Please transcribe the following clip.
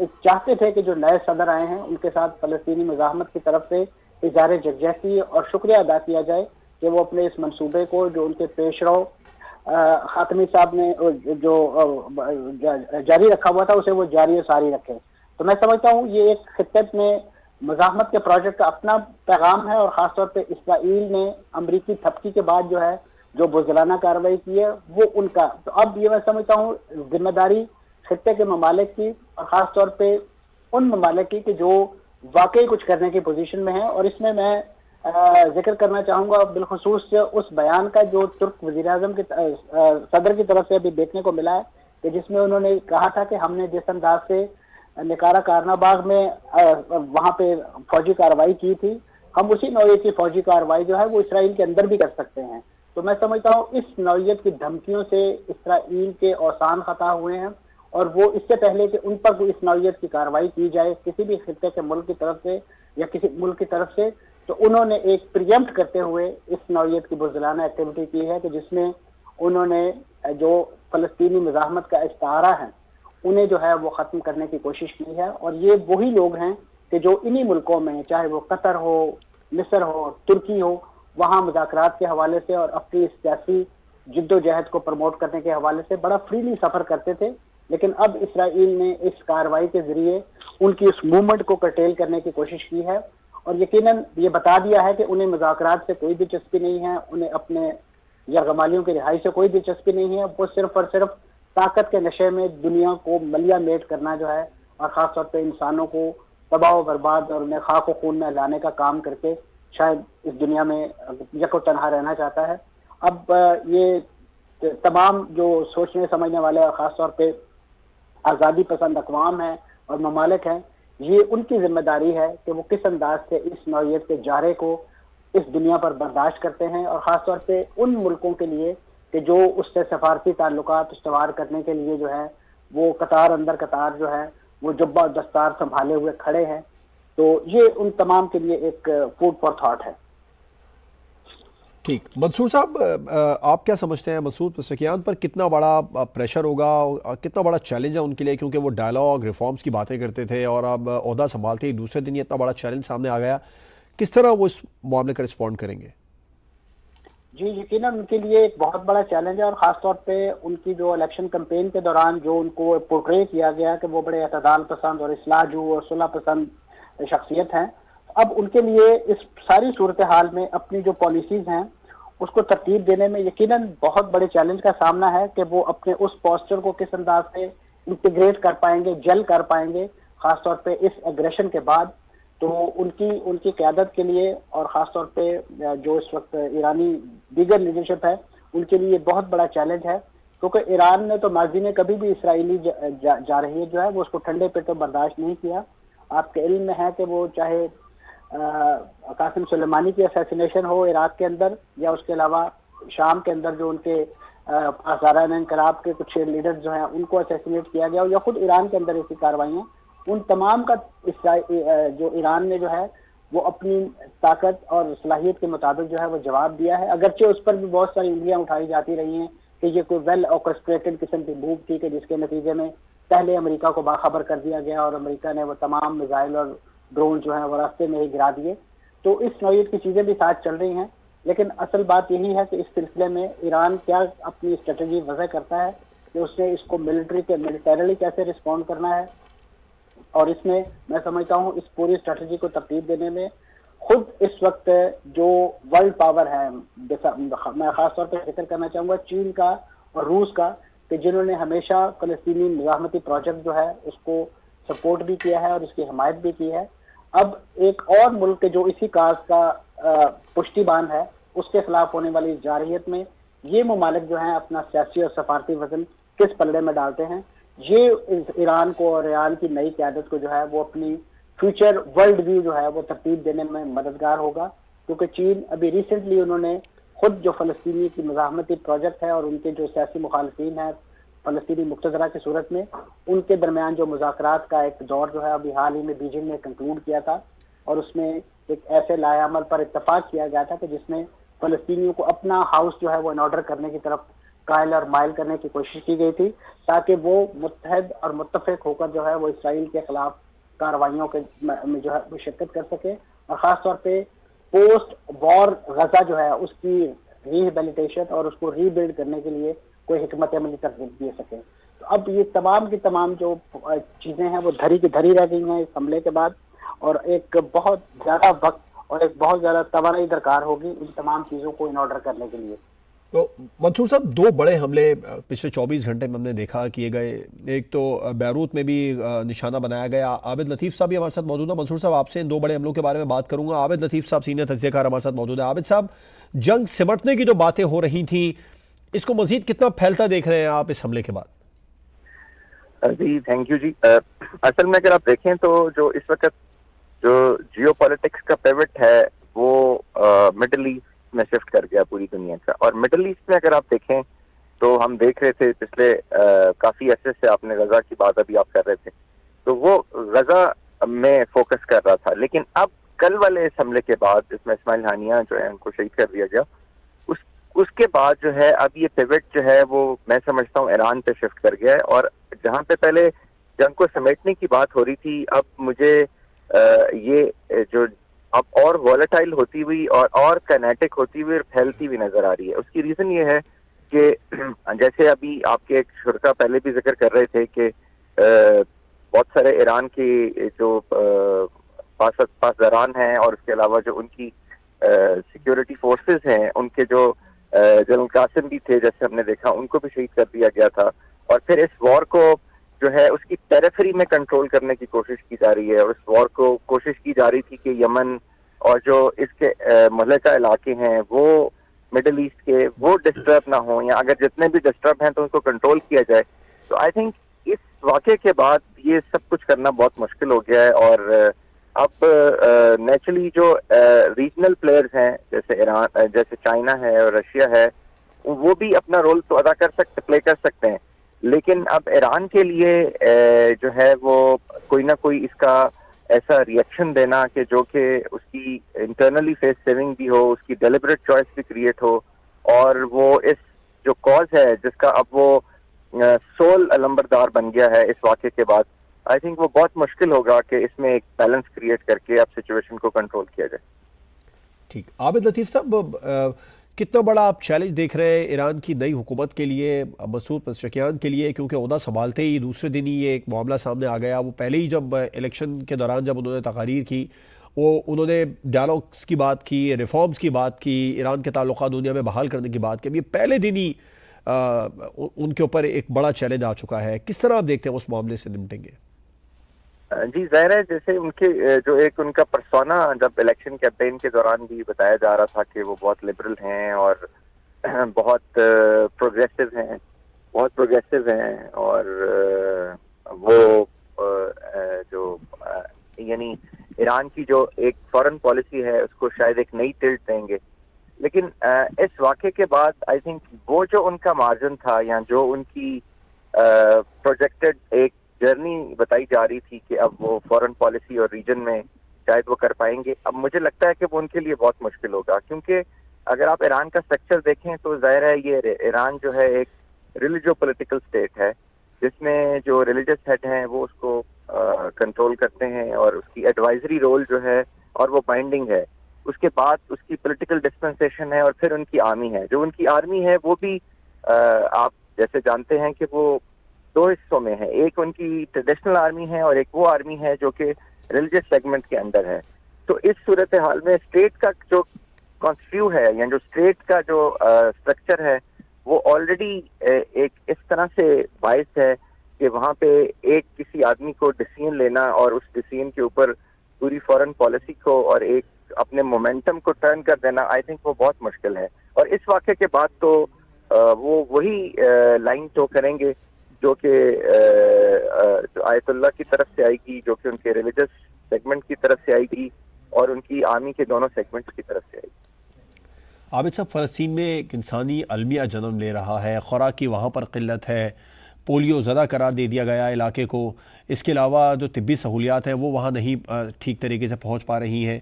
चाहते थे कि जो नए सदर आए हैं उनके साथ फलस्तीनी मुजाहमत की तरफ से इज़हार यकजहती और शुक्रिया अदा किया जाए कि वो अपने इस मंसूबे को जो उनके पेशरो खातमी साहब ने जो जारी रखा हुआ था उसे वो जारी सारी रखे। तो मैं समझता हूँ ये एक खित्ते में मज़ाहमत के प्रोजेक्ट का अपना पैगाम है, और ख़ासतौर पर इसराइल ने अमरीकी थपकी के बाद जो है जो बुज़दिलाना कार्रवाई की है वो उनका। तो अब ये मैं समझता हूँ जिम्मेदारी खित्ते के ममालिक की और ख़ासतौर पर उन ममालिक की कि जो वाकई कुछ करने की पोजीशन में है। और इसमें मैं जिक्र करना चाहूँगा बिलखुसूस उस बयान का जो तुर्क वज़ीर-ए-आज़म के सदर की तरफ से अभी देखने को मिला है कि जिसमें उन्होंने कहा था कि हमने जिस अंदाज से निकारा कारनाबाग में वहाँ पे फौजी कार्रवाई की थी, हम उसी नौयत की फौजी कार्रवाई जो है वो इसराइल के अंदर भी कर सकते हैं। तो मैं समझता हूँ इस नौयत की धमकियों से इसराइल के औसान खता हुए हैं, और वो इससे पहले कि उन पर इस नौयत की कार्रवाई की जाए किसी भी खित्ते के मुल्क की तरफ से या किसी मुल्क की तरफ से, तो उन्होंने एक प्रियम्प्ट करते हुए इस नौयत की बुज़दिलाना एक्टिविटी की है कि जिसमें उन्होंने जो फलस्तीनी मुज़ाहमत का इस्तारा है उन्हें जो है वो ख़त्म करने की कोशिश की है। और ये वही लोग हैं कि जो इन्हीं मुल्कों में, चाहे वो कतर हो, मिस्र हो, तुर्की हो, वहाँ मुज़ाकरात के हवाले से और अपनी सियासी जिद्दोजहद को प्रमोट करने के हवाले से बड़ा फ्रीली सफ़र करते थे। लेकिन अब इसराइल ने इस कार्रवाई के ज़रिए उनकी उस मूवमेंट को कर्टेल करने की कोशिश की है, और यकीनन ये बता दिया है कि उन्हें मुज़ाकरात से कोई दिलचस्पी नहीं है, उन्हें अपने यरगमालियों की रिहाई से कोई दिलचस्पी नहीं है। वो सिर्फ और सिर्फ ताकत के नशे में दुनिया को मलिया मेट करना जो है, और ख़ासतौर पर इंसानों को तबाह बर्बाद और उन्हें खाक व खून में लाने का काम करके शायद इस दुनिया में यको तनहा रहना चाहता है। अब ये तमाम जो सोचने समझने वाले और ख़ासतौर पर आज़ादी पसंद अक़वाम हैं और ममालिक हैं, ये उनकी जिम्मेदारी है कि वो किस अंदाज से इस नौयत के जारे को इस दुनिया पर बर्दाश्त करते हैं, और ख़ासतौर पे उन मुल्कों के लिए कि जो उससे सफारती ताल्लुकात इस्तवार करने के लिए जो है वो कतार अंदर कतार जो है वो जुब्बा दस्तार संभाले हुए खड़े हैं। तो ये उन तमाम के लिए एक फूड फॉर थॉट है। ठीक, मंसूर साहब, आप क्या समझते हैं मसूद पज़ेश्कियान पर कितना बड़ा प्रेशर होगा, कितना बड़ा चैलेंज है उनके लिए, क्योंकि वो डायलॉग रिफॉर्म्स की बातें करते थे और अब ओहदा संभालते ही दूसरे दिन ये इतना बड़ा चैलेंज सामने आ गया, किस तरह वो इस मामले का रिस्पॉन्ड करेंगे? जी यकीनन उनके लिए एक बहुत बड़ा चैलेंज है, और ख़ासतौर पे उनकी जो इलेक्शन कैंपेन के दौरान जो उनको पोर्ट्रे किया गया कि वो बड़े अतदाल पसंद और इस्लाहजू और सुलह पसंद शख्सियत हैं। अब उनके लिए इस सारी सूरत हाल में अपनी जो पॉलिसीज़ हैं उसको तरतीब देने में यकीनन बहुत बड़े चैलेंज का सामना है कि वो अपने उस पोस्चर को किस अंदाज से इंटीग्रेट कर पाएंगे, जल कर पाएंगे, ख़ासतौर पे इस एग्रेशन के बाद। तो उनकी क़यादत के लिए और ख़ासतौर पे जो इस वक्त ईरानी दीगर लीडरशिप है उनके लिए बहुत बड़ा चैलेंज है, क्योंकि ईरान ने तो माजी में कभी भी इसराइली जारहियत जो है वो उसको ठंडे पे तो बर्दाश्त नहीं किया। आपके इल्म में है कि वो चाहे कासिम सुलेमानी की असैसिनेशन हो इराक के अंदर, या उसके अलावा शाम के अंदर जो उनके हज़ारान इनकलाब के कुछ लीडर्स जो हैं उनको असैसिनेट किया गया, या खुद ईरान के अंदर ऐसी कार्रवाइयाँ, उन तमाम का जो ईरान ने जो है वो अपनी ताकत और सलाहियत के मुताबिक जो है वो जवाब दिया है। अगरचे उस पर भी बहुत सारी उंगलियाँ उठाई जाती रही हैं कि ये कोई वेल ऑर्केस्ट्रेटेड किस्म की मूव थी कि जिसके नतीजे में पहले अमेरिका को बाखबर कर दिया गया और अमेरिका ने वो तमाम मिसाइल और ड्रोन जो है वो रास्ते में ही गिरा दिए। तो इस नौयत की चीज़ें भी साथ चल रही हैं, लेकिन असल बात यही है कि इस सिलसिले में ईरान क्या अपनी स्ट्रेटजी वज़ह करता है कि उसने इसको मिलिटरीली कैसे रिस्पॉन्ड करना है। और इसमें मैं समझता हूँ इस पूरी स्ट्रेटजी को तरतीब देने में खुद इस वक्त जो वर्ल्ड पावर है, मैं ख़ासतौर पर जिक्र करना चाहूँगा चीन का और रूस का, कि जिन्होंने हमेशा फ़लस्तीनी मुज़ाहमती प्रोजेक्ट जो है उसको सपोर्ट भी किया है और उसकी हमायत भी की है। अब एक और मुल्क जो इसी काज का पुष्टिबान है उसके खिलाफ होने वाली जारहियत में ये ममालिक जो हैं अपना सियासी और सफारती वजन किस पल्ले में डालते हैं, ये ईरान को और ईरान की नई क़यादत को जो है वो अपनी फ्यूचर वर्ल्ड व्यू जो है वो तरतीब देने में मददगार होगा। क्योंकि चीन अभी रिसेंटली उन्होंने खुद जो फ़लस्तीनी की मुज़ाहमती प्रोजेक्ट है और उनके जो सियासी मुखालफिन हैं फ़लस्तीनी मुक्तदरा की सूरत में उनके दरमियान जो मुज़ाकरात का एक दौर जो है अभी हाल ही में बीजिंग में कंक्लूड किया था, और उसमें एक ऐसे लाएअमल पर इत्तफाक किया गया था कि जिसमें फ़लस्तीनियों को अपना हाउस जो है वो इन ऑर्डर करने की तरफ कायल और माइल करने की कोशिश की गई थी, ताकि वो मुत्तहद और मुत्तफिक होकर जो है वो इसराइल के खिलाफ कार्रवाइयों के में जो है वो शिरकत कर सके, और ख़ासतौर पे पोस्ट वॉर गजा जो है उसकी रिहेबिलिटेशन और उसको रीबिल्ड करने के लिए कोई हिकमत अमली तरतीब दे सके। तो अब ये तमाम की तमाम जो चीज़ें हैं वो धरी की धरी रह गई हैं इस हमले के बाद, और एक बहुत ज़्यादा वक्त और एक बहुत ज़्यादा तवानाई दरकार होगी इन तमाम चीज़ों को इन ऑर्डर करने के लिए। तो मंसूर साहब, दो बड़े हमले पिछले 24 घंटे में हमने देखा किए गए। एक तो बैरूत में भी निशाना बनाया गया। आबिद लतीफ़ साहब भी हमारे साथ मौजूद है। मंसूर साहब, आपसे इन दो बड़े हमलों के बारे में बात करूंगा। आबिद लतीफ़ साहब सीनियर तज्ज़ियाकार हमारे साथ मौजूद है। आबिद साहब, जंग सिमटने की जो बातें हो रही थी, इसको मजीद कितना फैलता देख रहे हैं आप इस हमले के बाद? जी थैंक यू जी। असल में अगर आप देखें तो जो इस वक्त जो जियोपॉलिटिक्स का पिवट है वो मिडिल ईस्ट में शिफ्ट कर गया पूरी दुनिया का। और मिडिल ईस्ट में अगर आप देखें तो हम देख रहे थे पिछले काफी अरसे से, आपने गजा की बात अभी आप कर रहे थे, तो वो गजा में फोकस कर रहा था। लेकिन अब कल वाले इस हमले के बाद जिसमें इस्माइल हानिया जो है उनको शहीद कर दिया गया, उसके बाद जो है अब ये पिवट जो है वो मैं समझता हूँ ईरान पे शिफ्ट कर गया है। और जहाँ पे पहले जंग को समेटने की बात हो रही थी, अब मुझे ये जो अब और वॉलेटाइल होती हुई और काइनेटिक होती हुई और फैलती हुई नजर आ रही है। उसकी रीजन ये है कि जैसे अभी आपके एक शुरका पहले भी जिक्र कर रहे थे कि बहुत सारे ईरान के जो पासदारान हैं और उसके अलावा जो उनकी सिक्योरिटी फोर्सेस हैं, उनके जो जनरल कासिम भी थे जैसे हमने देखा, उनको भी शहीद कर दिया गया था। और फिर इस वॉर को जो है उसकी पेरिफेरी में कंट्रोल करने की कोशिश की जा रही है। और इस वॉर को कोशिश की जा रही थी कि यमन और जो इसके मुहल्लिका इलाके हैं वो मिडिल ईस्ट के वो डिस्टर्ब ना हो, या अगर जितने भी डिस्टर्ब हैं तो उनको कंट्रोल किया जाए। तो आई थिंक इस वाक़े के बाद ये सब कुछ करना बहुत मुश्किल हो गया है। और अब नेचुरली जो रीजनल प्लेयर्स हैं जैसे ईरान, जैसे चाइना है और रशिया है, वो भी अपना रोल तो अदा प्ले कर सकते हैं। लेकिन अब ईरान के लिए जो है वो कोई ना कोई इसका ऐसा रिएक्शन देना कि जो कि उसकी इंटरनली फेस सेविंग भी हो, उसकी डेलिबरेट चॉइस भी क्रिएट हो, और वो इस जो कॉज है जिसका अब वो सोल अलंबरदार बन गया है इस वाक़े के बाद, आई थिंक वो बहुत मुश्किल होगा कि इसमें एक बैलेंस क्रिएट करके अब सिचुएशन को कंट्रोल किया जाए। ठीक। आबिद लतीफ़ साहब, कितना बड़ा आप चैलेंज देख रहे हैं ईरान की नई हुकूमत के लिए, मसूद पेज़ेश्कियान के लिए? क्योंकि ओहदा संभालते ही दूसरे दिन ही ये एक मामला सामने आ गया। वो पहले ही जब इलेक्शन के दौरान जब उन्होंने तकारीर की, वो उन्होंने डायलॉग्स की बात की, रिफॉर्म्स की बात की, ईरान के ताल्लुकात दुनिया में बहाल करने की बात की। अब ये पहले दिन ही उनके ऊपर एक बड़ा चैलेंज आ चुका है। किस तरह आप देखते हैं उस मामले से निपटेंगे? जी जाहिर है, जैसे उनके जो एक उनका पर्सोना जब इलेक्शन कैंपेन के दौरान भी बताया जा रहा था कि वो बहुत लिबरल हैं और बहुत प्रोग्रेसिव हैं और वो जो यानी ईरान की जो एक फॉरेन पॉलिसी है उसको शायद एक नई टिल्ट देंगे। लेकिन इस वाक़े के बाद आई थिंक वो जो उनका मार्जिन था या जो उनकी प्रोजेक्टेड एक जर्नी बताई जा रही थी कि अब वो फॉरेन पॉलिसी और रीजन में शायद वो कर पाएंगे, अब मुझे लगता है कि वो उनके लिए बहुत मुश्किल होगा। क्योंकि अगर आप ईरान का स्ट्रक्चर देखें तो जाहिर है ये ईरान जो है एक रिलीजियो पॉलिटिकल स्टेट है, जिसमें जो रिलीजियस हेड हैं वो उसको कंट्रोल करते हैं और उसकी एडवाइजरी रोल जो है और वो बाइंडिंग है। उसके बाद उसकी पॉलिटिकल डिस्पेंसेशन है और फिर उनकी आर्मी है। जो उनकी आर्मी है वो भी आप जैसे जानते हैं कि वो दो हिस्सों में है, एक उनकी ट्रेडिशनल आर्मी है और एक वो आर्मी है जो कि रिलीजियस सेगमेंट के अंदर है। तो इस सूरत हाल में स्टेट का जो कॉन्स्टिट्यू है या जो स्टेट का जो स्ट्रक्चर है वो ऑलरेडी एक इस तरह से बाइस्ड है कि वहाँ पे एक किसी आदमी को डिसीजन लेना और उस डिसीजन के ऊपर पूरी फॉरेन पॉलिसी को और एक अपने मोमेंटम को टर्न कर देना, आई थिंक वो बहुत मुश्किल है। और इस वाक़े के बाद तो वो वही लाइन टो करेंगे जो कि आयतुल्लाह की तरफ से आएगी, जो कि उनके रिलीजियस सेगमेंट की तरफ से आएगी और उनकी आर्मी के दोनों सेगमेंट्स की तरफ से आएगी। आबिद साहब, फ़लस्तीन में एक इंसानी अलमिया जन्म ले रहा है, खुराक की वहाँ पर किल्लत है, पोलियो ज़दा करार दे दिया गया इलाके को। इसके अलावा जो तिब्बी सहूलियात हैं वो वहाँ नहीं ठीक तरीके से पहुँच पा रही हैं।